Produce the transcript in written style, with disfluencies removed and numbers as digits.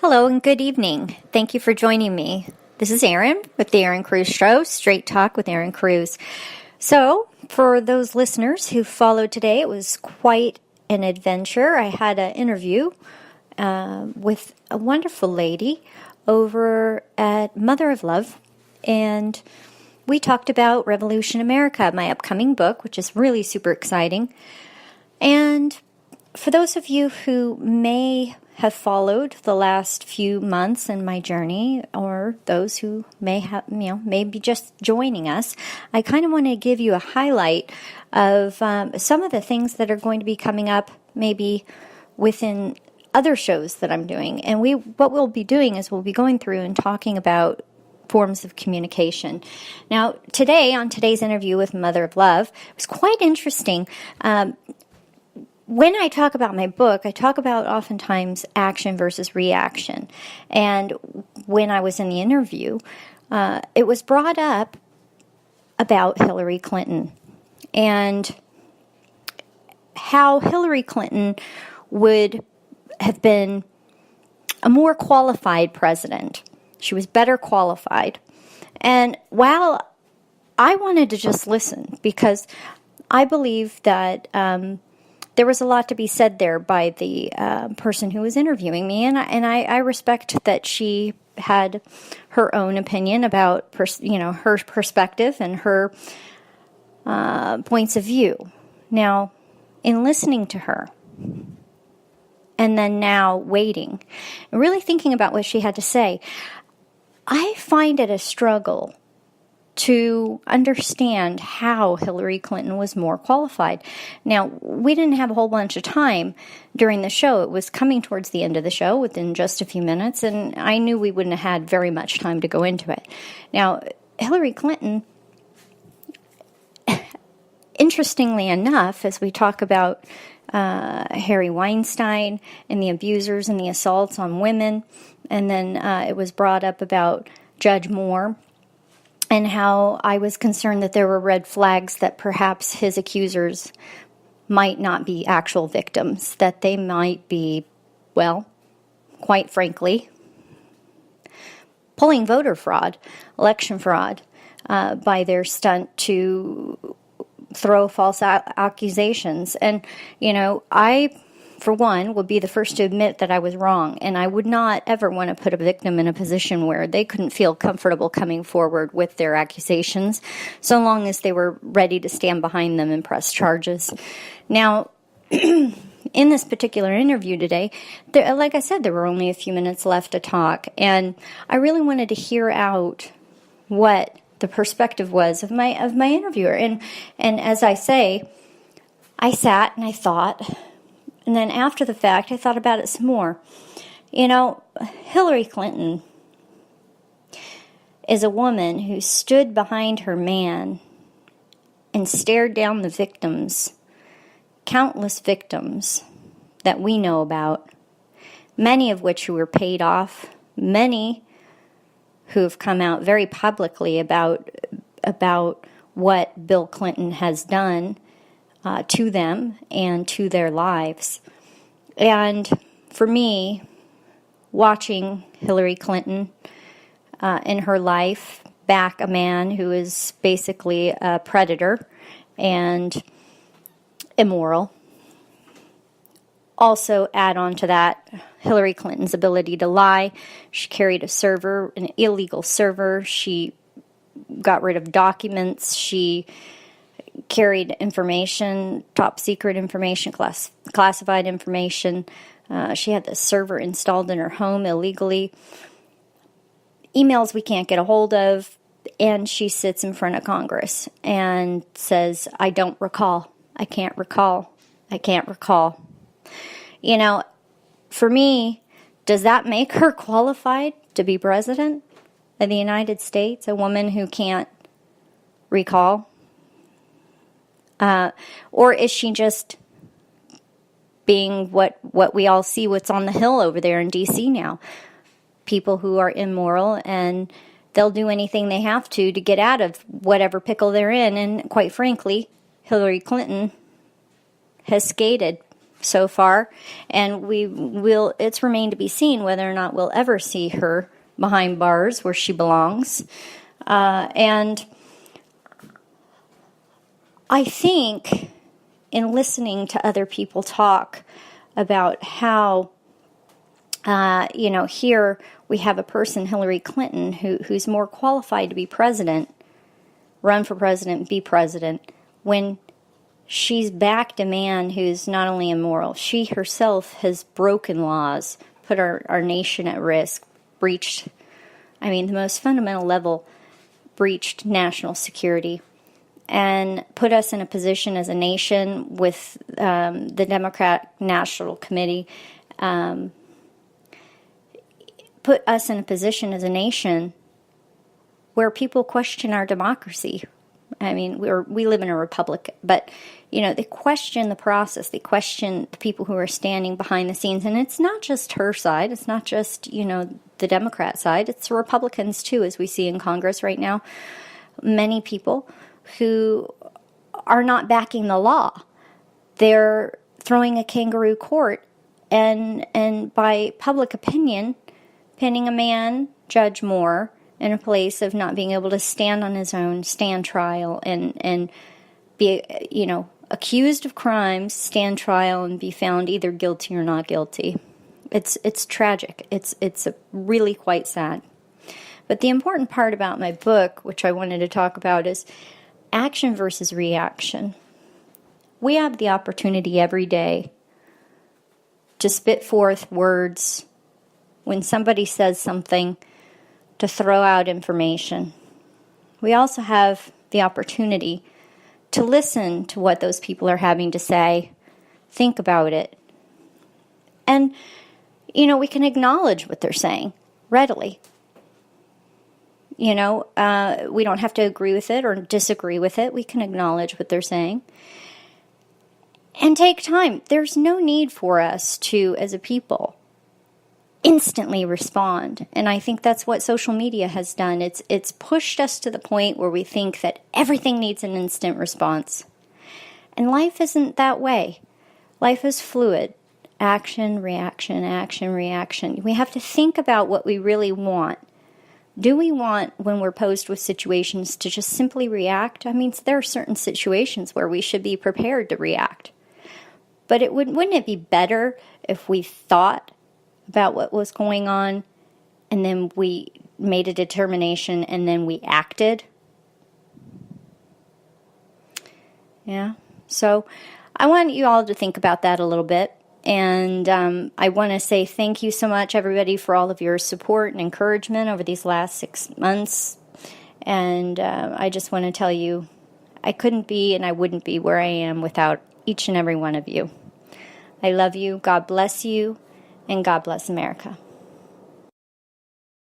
Hello and good evening. Thank you for joining me. This is Erin with the Erin Cruz Show, Straight Talk with Erin Cruz. So, for those listeners who followed today, it was quite an adventure. I had an interview with a wonderful lady over at Mother of Love, and we talked about Revolution America, my upcoming book, which is really super exciting. And for those of you who may have followed the last few months in my journey, or those who may be just joining us, I kind of want to give you a highlight of some of the things that are going to be coming up maybe within other shows that I'm doing. And what we'll be doing is we'll be going through and talking about forms of communication. Now, on today's interview with Mother of Love, it was quite interesting. When I talk about my book, I talk about oftentimes action versus reaction. And when I was in the interview, it was brought up about Hillary Clinton and how Hillary Clinton would have been a more qualified president. She was better qualified. And while I wanted to just listen, because I believe that there was a lot to be said there by the person who was interviewing me, and I respect that she had her own opinion about her perspective and her points of view. Now, in listening to her, and then now waiting, and really thinking about what she had to say, I find it a struggle to understand how Hillary Clinton was more qualified. Now, we didn't have a whole bunch of time during the show. It was coming towards the end of the show within just a few minutes, and I knew we wouldn't have had very much time to go into it. Now, Hillary Clinton, interestingly enough, as we talk about Harry Weinstein and the abusers and the assaults on women, and then it was brought up about Judge Moore, and how I was concerned that there were red flags that perhaps his accusers might not be actual victims, that they might be, well, quite frankly, pulling voter fraud, election fraud, by their stunt to throw false accusations. And, I, for one, would be the first to admit that I was wrong, and I would not ever want to put a victim in a position where they couldn't feel comfortable coming forward with their accusations, so long as they were ready to stand behind them and press charges. Now, in this particular interview today, like I said, there were only a few minutes left to talk, and I really wanted to hear out what the perspective was of my interviewer. And as I say, I sat and I thought. And then after the fact, I thought about it some more. Hillary Clinton is a woman who stood behind her man and stared down the victims, countless victims that we know about, many of which who were paid off, many who have come out very publicly about what Bill Clinton has done to them and to their lives. And for me, watching Hillary Clinton in her life back a man who is basically a predator and immoral, also add on to that Hillary Clinton's ability to lie. She carried a server, an illegal server. She got rid of documents. She carried information, top secret information, classified information. She had the server installed in her home illegally. Emails we can't get a hold of. And she sits in front of Congress and says, I don't recall. I can't recall. I can't recall. For me, does that make her qualified to be president of the United States? A woman who can't recall? Or is she just being what we all see, what's on the Hill over there in D.C. now? People who are immoral, and they'll do anything they have to get out of whatever pickle they're in. And quite frankly, Hillary Clinton has skated so far, and it's remained to be seen whether or not we'll ever see her behind bars where she belongs. And I think in listening to other people talk about how, here we have a person, Hillary Clinton, who's more qualified to be president, run for president, be president, when she's backed a man who's not only immoral, she herself has broken laws, put our nation at risk, breached, the most fundamental level, breached national security, and put us in a position as a nation with the Democrat National Committee, put us in a position as a nation where people question our democracy. We live in a republic, but, they question the process. They question the people who are standing behind the scenes. And it's not just her side. It's not just, the Democrat side. It's the Republicans, too, as we see in Congress right now. Many people who are not backing the law. They're throwing a kangaroo court and by public opinion, pinning a man, Judge Moore, in a place of not being able to stand on his own, stand trial, and be, accused of crimes, stand trial, and be found either guilty or not guilty. It's tragic. It's really quite sad. But the important part about my book, which I wanted to talk about, is action versus reaction. We have the opportunity every day to spit forth words when somebody says something, to throw out information. We also have the opportunity to listen to what those people are having to say, think about it. And, we can acknowledge what they're saying readily. We don't have to agree with it or disagree with it. We can acknowledge what they're saying. And take time. There's no need for us to, as a people, instantly respond. And I think that's what social media has done. It's pushed us to the point where we think that everything needs an instant response. And life isn't that way. Life is fluid. Action, reaction, action, reaction. We have to think about what we really want. Do we want, when we're posed with situations, to just simply react? There are certain situations where we should be prepared to react. But wouldn't it be better if we thought about what was going on and then we made a determination and then we acted? Yeah. So I want you all to think about that a little bit. And I want to say thank you so much, everybody, for all of your support and encouragement over these last 6 months. And I just want to tell you, I couldn't be and I wouldn't be where I am without each and every one of you. I love you. God bless you. And God bless America.